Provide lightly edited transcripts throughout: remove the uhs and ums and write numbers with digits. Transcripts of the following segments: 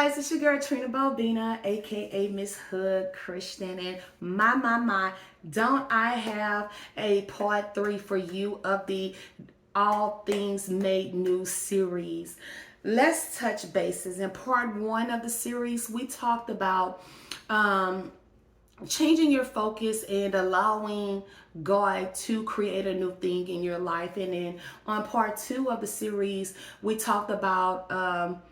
guys, it's your girl Trina Bobina, aka Miss Hood Christian, and my, don't I have a part 3 for you of the All Things Made New series. Let's touch bases. In part 1 of the series, we talked about changing your focus and allowing God to create a new thing in your life. And then on part 2 of the series, we talked about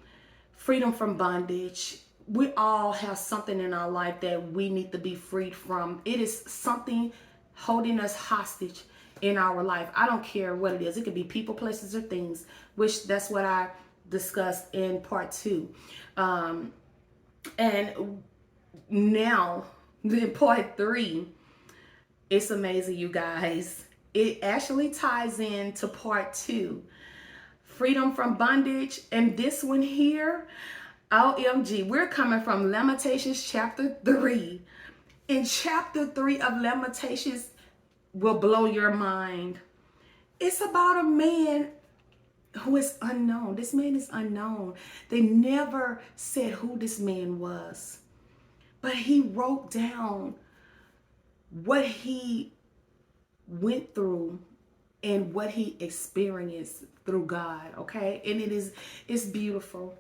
freedom from bondage. We all have something in our life that we need to be freed from. It is something holding us hostage in our life. I don't care what it is. It could be people, places, or things, which that's what I discussed in part 2. And now in part 3, it's amazing, you guys. It actually ties into part 2. Freedom from bondage. And this one here, OMG, we're coming from Lamentations chapter 3. In chapter 3 of Lamentations will blow your mind. It's about a man who is unknown. This man is unknown. They never said who this man was. But he wrote down what he went through and what he experienced through God, okay? And it's beautiful.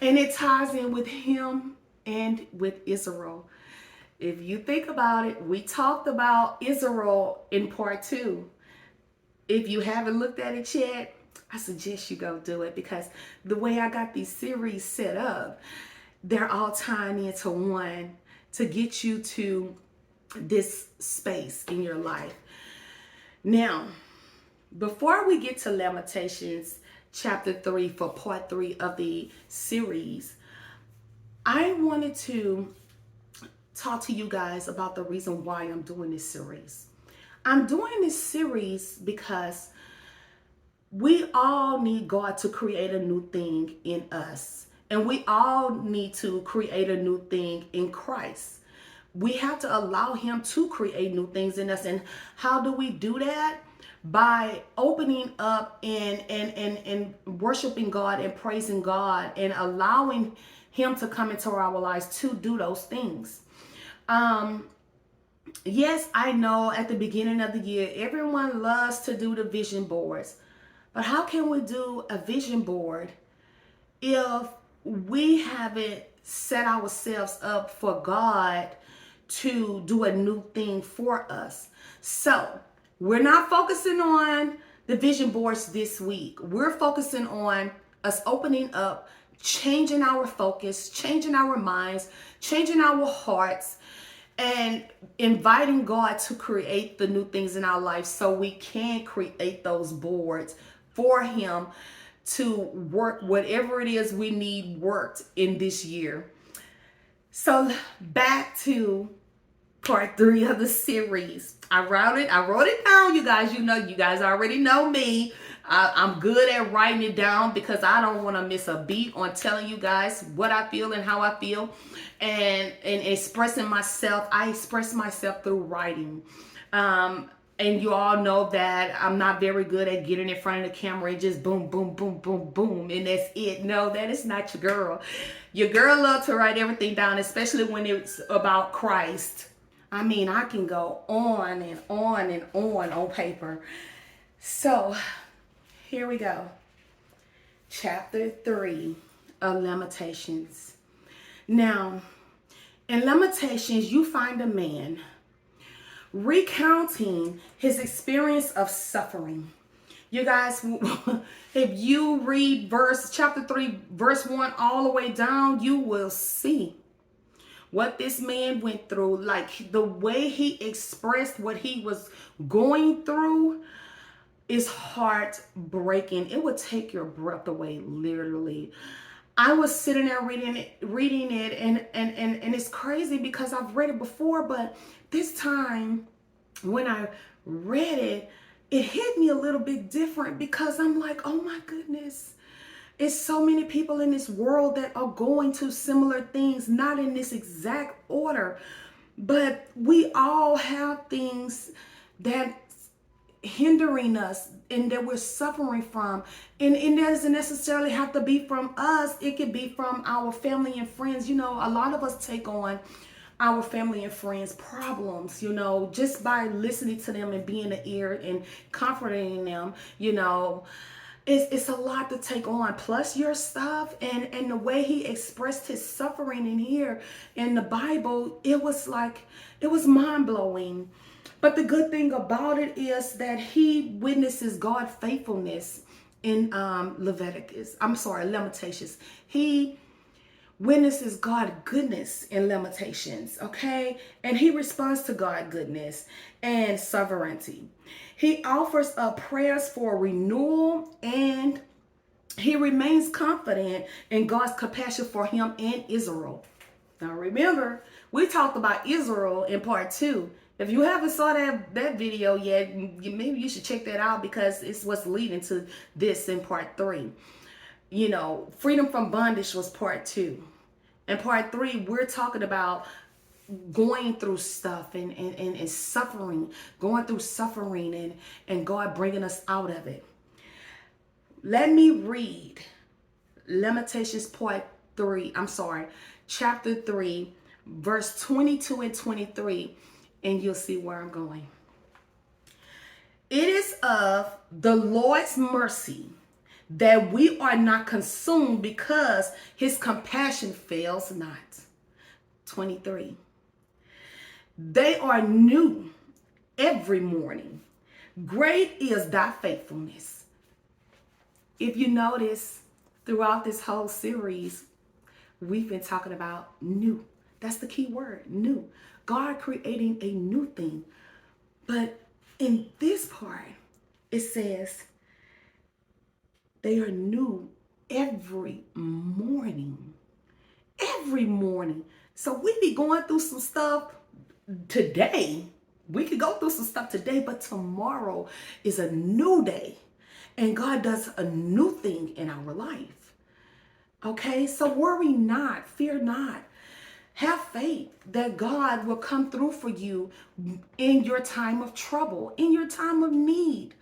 And it ties in with him and with Israel. If you think about it, we talked about Israel in part 2. If you haven't looked at it yet, I suggest you go do it, because the way I got these series set up, they're all tying into one to get you to this space in your life. Now, before we get to Lamentations chapter 3 for part 3 of the series, I wanted to talk to you guys about the reason why I'm doing this series. I'm doing this series because we all need God to create a new thing in us. And we all need to create a new thing in Christ. We have to allow him to create new things in us. And how do we do that? By opening up and worshiping God and praising God and allowing him to come into our lives to do those things. Yes, I know at the beginning of the year, everyone loves to do the vision boards. But how can we do a vision board if we haven't set ourselves up for God to do a new thing for us? So we're not focusing on the vision boards this week. We're focusing on us opening up, changing our focus, changing our minds, changing our hearts, and inviting God to create the new things in our life so we can create those boards for him to work whatever it is we need worked in this year. So back to part 3 of the series. I wrote it down, you guys. You guys already know me. I'm good at writing it down because I don't want to miss a beat on telling you guys what I feel and how I feel, and expressing myself. I express myself through writing. And you all know that I'm not very good at getting in front of the camera and just boom, boom, boom, boom, boom, and that's it. No, that is not your girl. Your girl loves to write everything down, especially when it's about Christ. I mean, I can go on and on and on paper. So, here we go. Chapter 3 of Lamentations. Now, in Lamentations, you find a man recounting his experience of suffering. You guys, if you read chapter 3, verse 1 all the way down, you will see what this man went through. Like, the way he expressed what he was going through is heartbreaking. It would take your breath away, literally. I was sitting there reading it, and it's crazy because I've read it before, but this time when I read it, it hit me a little bit different because I'm like, oh my goodness, it's so many people in this world that are going to similar things, not in this exact order, but we all have things that hindering us and that we're suffering from. And it doesn't necessarily have to be from us. It could be from our family and friends. You know, a lot of us take on our family and friends problems, you know, just by listening to them and being the ear and comforting them, you know. It's a lot to take on, plus your stuff, and the way he expressed his suffering in here in the Bible, it was mind-blowing. But the good thing about it is that he witnesses God's faithfulness in Lamentations. He witnesses God's goodness in Lamentations, okay? And he responds to God's goodness and sovereignty. He offers up prayers for renewal, and he remains confident in God's compassion for him and Israel. Now remember, we talked about Israel in part 2. If you haven't saw that video yet, maybe you should check that out, because it's what's leading to this in part 3. You know, freedom from bondage was part 2. In part 3, we're talking about going through stuff and suffering, going through suffering and God bringing us out of it. Let me read Lamentations chapter 3, verse 22 and 23, and you'll see where I'm going. It is of the Lord's mercy that we are not consumed, because his compassion fails not. 23. They are new every morning. Great is thy faithfulness. If you notice, throughout this whole series, we've been talking about new. That's the key word, new. God creating a new thing. But in this part, it says, they are new every morning. Every morning. So we be going through some stuff today. We could go through some stuff today, but tomorrow is a new day. And God does a new thing in our life. Okay, so worry not, fear not. Have faith that God will come through for you in your time of trouble, in your time of need.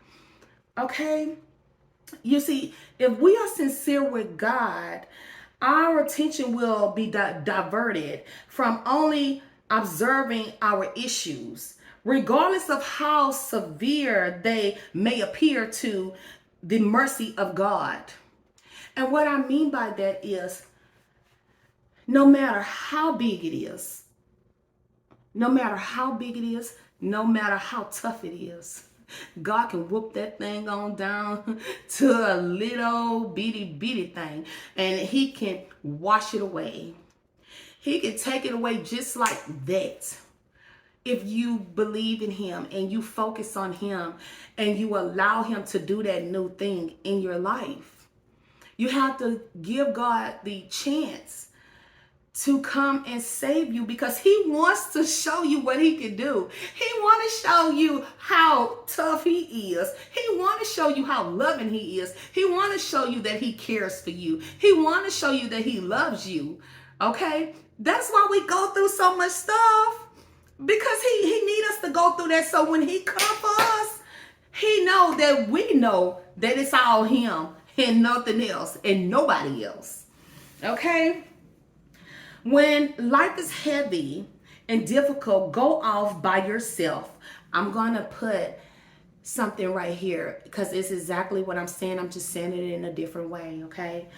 Okay? You see, if we are sincere with God, our attention will be diverted from only observing our issues, regardless of how severe they may appear, to the mercy of God. And what I mean by that is, no matter how big it is, no matter how tough it is, God can whoop that thing on down to a little bitty thing, and he can wash it away. He can take it away just like that. If you believe in him and you focus on him and you allow him to do that new thing in your life, you have to give God the chance to come and save you, because he wants to show you what he can do. He wants to show you how tough he is. He wants to show you how loving he is. He wants to show you that he cares for you. He wants to show you that he loves you. Okay? That's why we go through so much stuff, because he needs us to go through that, so when he comes for us, he know that we know that it's all him and nothing else and nobody else. Okay? When life is heavy and difficult, go off by yourself. I'm going to put something right here, because it's exactly what I'm saying. I'm just saying it in a different way, okay?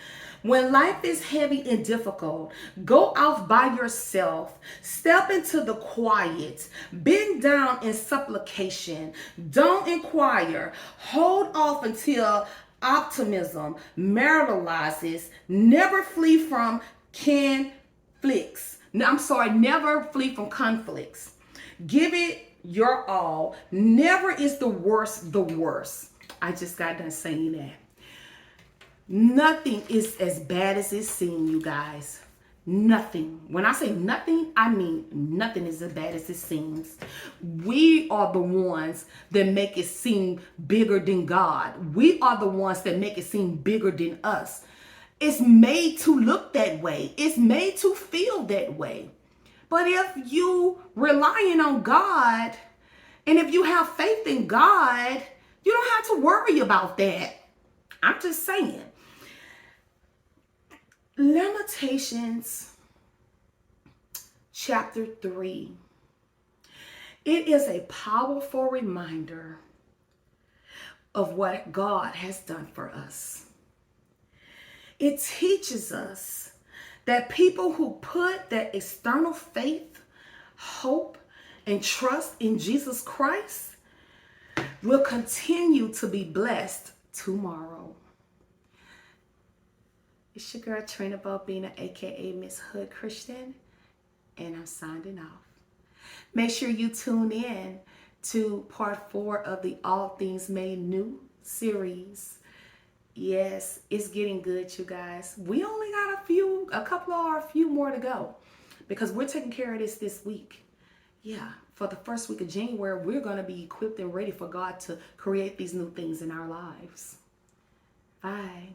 When life is heavy and difficult, go off by yourself. Step into the quiet. Bend down in supplication. Don't inquire. Hold off until optimism materializes. Never flee from never flee from conflicts. Give it your all. Never is the worst the worst. I just got done saying that. Nothing is as bad as it seems, you guys. Nothing. When I say nothing, I mean nothing is as bad as it seems. We are the ones that make it seem bigger than God. We are the ones that make it seem bigger than us. It's made to look that way. It's made to feel that way. But if you relying on God, and if you have faith in God, You don't have to worry about that. I'm just saying. Lamentations chapter 3. It is a powerful reminder of what God has done for us. It teaches us that people who put their external faith, hope, and trust in Jesus Christ will continue to be blessed tomorrow. It's your girl Trina Bobina, aka Miss Hood Christian, and I'm signing off. Make sure you tune in to part 4 of the All Things Made New series. Yes, it's getting good, you guys. We only got a few more to go, because we're taking care of this week. Yeah, for the first week of January, we're going to be equipped and ready for God to create these new things in our lives. Bye.